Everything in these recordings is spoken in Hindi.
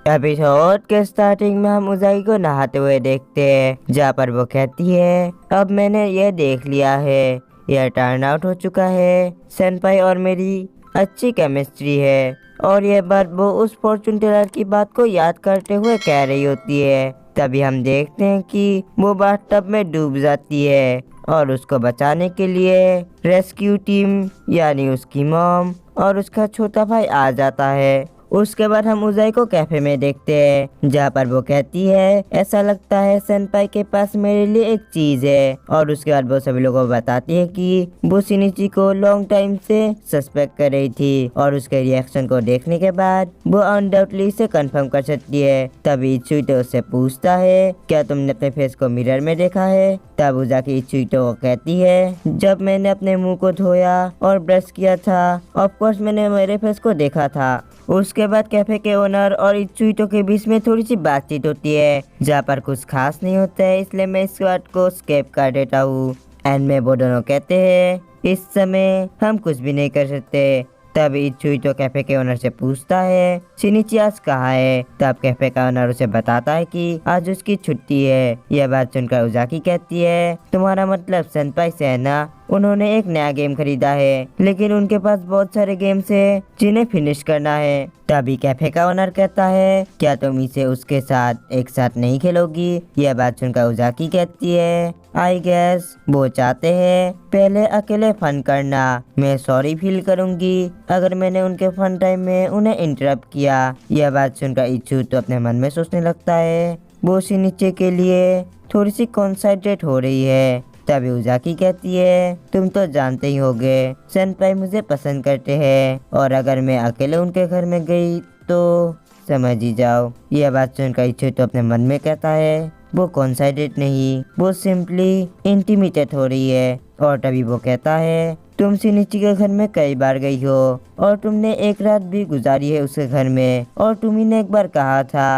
एपिसोड के स्टार्टिंग में हम उजाई को नहाते हुए देखते हैं, जहाँ पर वो कहती है अब मैंने ये देख लिया है, यह टर्न आउट हो चुका है। सेनपाई और मेरी अच्छी केमिस्ट्री है। और ये बात वो उस फॉर्चून टेलर की बात को याद करते हुए कह रही होती है। तभी हम देखते हैं कि वो बाथटब में डूब जाती है और उसको बचाने के लिए रेस्क्यू टीम यानी उसकी मॉम और उसका छोटा भाई आ जाता है। उसके बाद हम उजाई को कैफे में देखते हैं, जहाँ पर वो कहती है ऐसा लगता है सेनपाई के पास मेरे लिए एक चीज है। और उसके बाद वो सभी लोगों को बताती है कि वो शिनिची को लॉन्ग टाइम से सस्पेक्ट कर रही थी और उसके रिएक्शन को देखने के बाद वो अनडाउटली से कंफर्म कर सकती है। तभी इचुइटो उससे पूछता है क्या तुमने अपने फेस को मिरर में देखा है। तब उजाकी इचुइटो को कहती है जब मैंने अपने मुंह को धोया और ब्रश किया था ऑफ कोर्स मैंने मेरे फेस को देखा था। उसके बाद कैफे के ओनर और इचुइटो के बीच में थोड़ी सी बातचीत होती है, जहाँ पर कुछ खास नहीं होता है, इसलिए मैं इस बात को स्किप कर देता हूँ। एंड में वो दोनों कहते हैं इस समय हम कुछ भी नहीं कर सकते। तब इचुइटो कैफे के ओनर से पूछता है शिनिची आज कहाँ है। तब कैफे का ओनर उसे बताता है कि आज उसकी छुट्टी है। यह बात सुनकर उजाकी कहती है तुम्हारा मतलब सेनपाई से है ना, उन्होंने एक नया गेम खरीदा है लेकिन उनके पास बहुत सारे गेम्स है जिन्हें फिनिश करना है। तभी कैफे का ओनर कहता है क्या तुम इसे उसके साथ एक साथ नहीं खेलोगी। यह बात सुनकर उजाकी कहती है आई गेस वो चाहते हैं पहले अकेले फन करना। मैं सॉरी फील करूंगी अगर मैंने उनके फन टाइम में उन्हें इंटरप्ट किया। यह बात सुनकर इच्छु तो अपने मन में सोचने लगता है वो नीचे के लिए थोड़ी सी कॉन्सेंट्रेट हो रही है। तभी उजाकी कहती है तुम तो जानते ही होगे सेनपाई मुझे पसंद करते हैं और अगर मैं अकेले उनके घर में गई तो समझ ही जाओ। यह बात सुनकर इच्छु तो अपने मन में कहता है वो कॉन्सेंट्रेट नहीं वो सिंपली इंटीमिटेट हो रही है। और तभी वो कहता है तुम शिनिची के घर में कई बार गई हो और तुमने एक रात भी गुजारी है उसके घर में और तुम्ही ने एक बार कहा था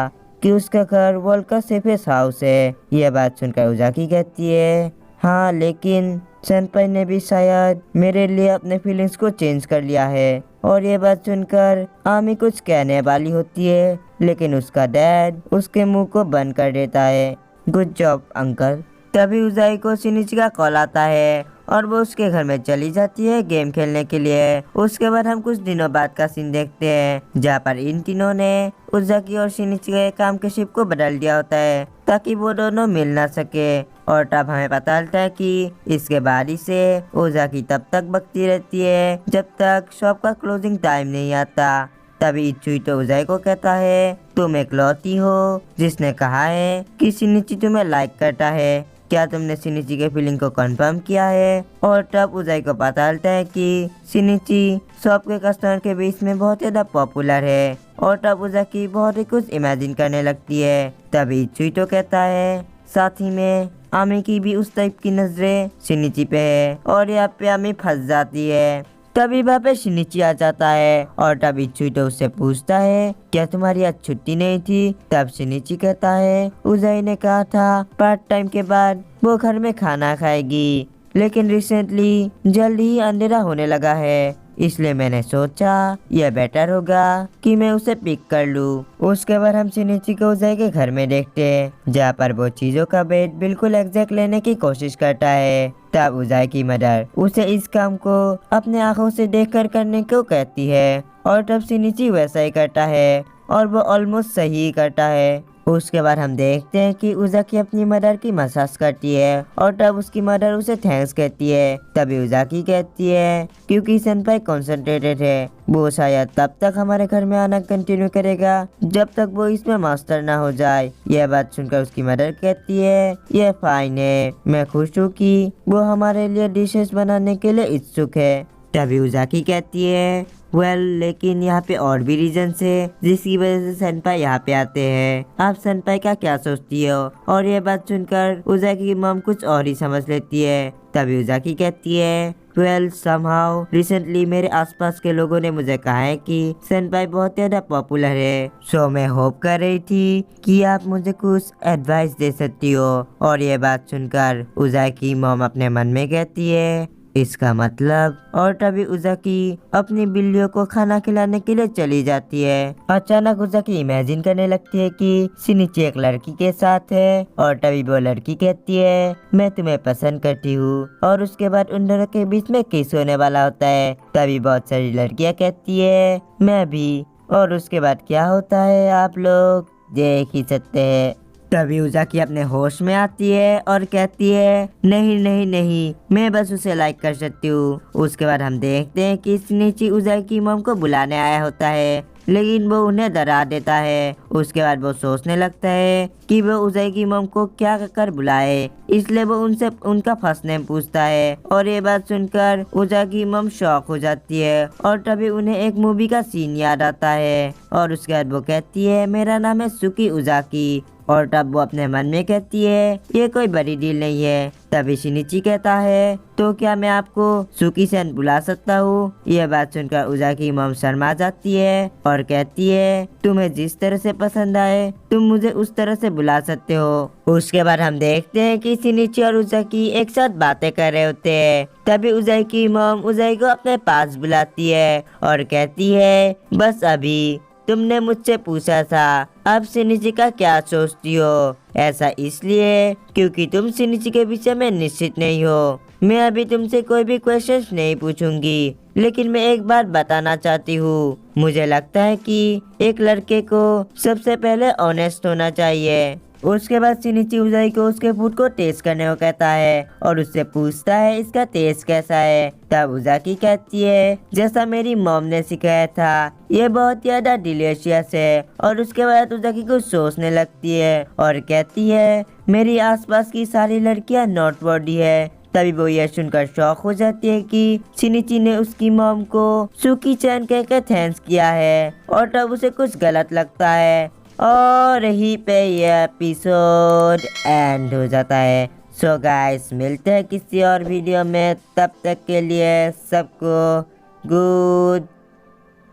कि उसका घर वर्ल्ड का सेफेस्ट हाउस है। यह बात सुनकर उजाकी कहती है हाँ लेकिन सेनपाई ने भी शायद मेरे लिए अपने फीलिंग्स को चेंज कर लिया है। और ये बात सुनकर आमी कुछ कहने वाली होती है लेकिन उसका डैड उसके मुंह को बंद कर देता है। Good job uncle. तभी उजाई को शिनिची का कॉल आता है और वो उसके घर में चली जाती है गेम खेलने के लिए। उसके बाद हम कुछ दिनों बाद का सीन देखते हैं जहाँ पर इन तीनों ने उजाकी और शिनिची के काम के शिप को बदल दिया होता है ताकि वो दोनों मिल ना सके। और तब हमें पता चलता है कि इसके बाद ही से उजाकी तब तक बकती रहती है जब तक शॉप का क्लोजिंग टाइम नहीं आता। तभी इचुइटो उजाई को कहता है तुम एक लौती हो जिसने कहा है कि शिनिची तुम्हें लाइक करता है, क्या तुमने शिनिची के फीलिंग को कंफर्म किया है। और तब उजाई को पता चलता है कि शिनिची शॉप के कस्टमर के बीच में बहुत ज्यादा पॉपुलर है। और तब उजाकी बहुत ही कुछ इमेजिन करने लगती है। तभी इचुइटो कहता है साथ ही में आमी की भी उस टाइप की नजरें शिनिची पे है और यहाँ पे आमी फंस जाती है। तभी वहाँ पे शिनिची आ जाता है और तब इचुइटो उससे पूछता है क्या तुम्हारी आज छुट्टी नहीं थी। तब शिनिची कहता है उजाई ने कहा था पार्ट टाइम के बाद वो घर में खाना खाएगी लेकिन रिसेंटली जल्दी ही अंधेरा होने लगा है इसलिए मैंने सोचा यह बेटर होगा कि मैं उसे पिक कर लूँ। उसके बाद हम शिनिची को उजाई के घर में देखते हैं जहाँ पर वो चीजों का बेट बिल्कुल एग्जैक्ट लेने की कोशिश करता है। तब उजाई की मदर उसे इस काम को अपने आंखों से देखकर करने को कहती है और तब शिनिची वैसा ही करता है और वो ऑलमोस्ट सही ही करता है। उसके बाद हम देखते हैं कि उजाकी अपनी मदर की मसाज करती है और तब उसकी मदर उसे थैंक्स कहती है। तभी उजाकी कहती है क्योंकि सेनपाई कॉन्सेंट्रेटेड है वो शायद तब तक हमारे घर में आना कंटिन्यू करेगा जब तक वो इसमें मास्टर ना हो जाए। यह बात सुनकर उसकी मदर कहती है यह फाइन है, मैं खुश हूँ कि वो हमारे लिए डिशेस बनाने के लिए इच्छुक है। तभी उजाकी कहती है लेकिन यहाँ पे और भी रीजंस है जिसकी वजह से सेनपाई यहाँ पे आते हैं। आप सेनपाई का क्या सोचती हो। और ये बात सुनकर उजाकी की मॉम कुछ और ही समझ लेती है। तभी उजाकी कहती है समहाउ रिसेंटली मेरे आसपास के लोगों ने मुझे कहा है कि सेनपाई बहुत ज्यादा पॉपुलर है सो मैं होप कर रही थी कि आप मुझे कुछ एडवाइस दे सकती हो। और ये बात सुनकर उजाकी की मॉम अपने मन में कहती है इसका मतलब और तभी उजाकी अपनी बिल्लियों को खाना खिलाने के लिए चली जाती है। अचानक उजाकी इमेजिन करने लगती है कि शिनिची एक लड़की के साथ है और तभी वो लड़की कहती है मैं तुम्हें पसंद करती हूँ और उसके बाद उन दोनों के बीच में किस होने वाला होता है। तभी बहुत सारी लड़कियाँ कहती है मैं भी। और उसके बाद क्या होता है आप लोग देख ही सकते हैं। तभी उजाकी अपने होश में आती है और कहती है नहीं नहीं नहीं, मैं बस उसे लाइक कर सकती हूँ। उसके बाद हम देखते हैं कि शिनिची उजाकी मॉम को बुलाने आया होता है, लेकिन वो उन्हें डरा देता है। उसके बाद वो सोचने लगता है कि वो उजाकी मॉम को क्या कर बुलाए, इसलिए वो उनसे उनका फर्स्ट नेम पूछता है। और ये बात सुनकर उजाकी मॉम शॉक हो जाती है और तभी उन्हें एक मूवी का सीन याद आता है। और उसके बाद वो कहती है मेरा नाम है सुकी उजाकी। और तब वो अपने मन में कहती है ये कोई बड़ी डील नहीं है। तभी शिनिची कहता है तो क्या मैं आपको सुकी सेन बुला सकता हूँ। यह बात सुनकर उजाकी मॉम शर्मा जाती है और कहती है तुम्हें जिस तरह से पसंद आए तुम मुझे उस तरह से बुला सकते हो। उसके बाद हम देखते हैं कि शिनिची और उजाकी एक साथ बातें कर रहे होते हैं। तभी उजाकी मॉम उजाकी को अपने पास बुलाती है और कहती है बस अभी तुमने मुझसे पूछा था अब शिनिची का क्या सोचती हो। ऐसा इसलिए क्योंकि तुम शिनिची के विषय में निश्चित नहीं हो। मैं अभी तुमसे कोई भी क्वेश्चंस नहीं पूछूंगी, लेकिन मैं एक बात बताना चाहती हूँ। मुझे लगता है कि एक लड़के को सबसे पहले ऑनेस्ट होना चाहिए। उसके बाद शिनिची उजाकी को उसके फूड को टेस्ट करने को कहता है और उससे पूछता है इसका टेस्ट कैसा है। तब उजाकी कहती है जैसा मेरी मॉम ने सिखाया था, ये बहुत ज्यादा डिलीशियस है। और उसके बाद उजाकी कुछ सोचने लगती है और कहती है मेरी आसपास की सारी लड़कियां नॉट वर्दी है। तभी वो यह सुनकर शॉक हो जाती है कि शिनिची ने उसकी मॉम को सुकी चैन कहकर थैंक्स किया है और तब उसे कुछ गलत लगता है और यहीं पे ये एपिसोड एंड हो जाता है। सो गाइस मिलते हैं किसी और वीडियो में, तब तक के लिए सबको गुड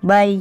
बाय।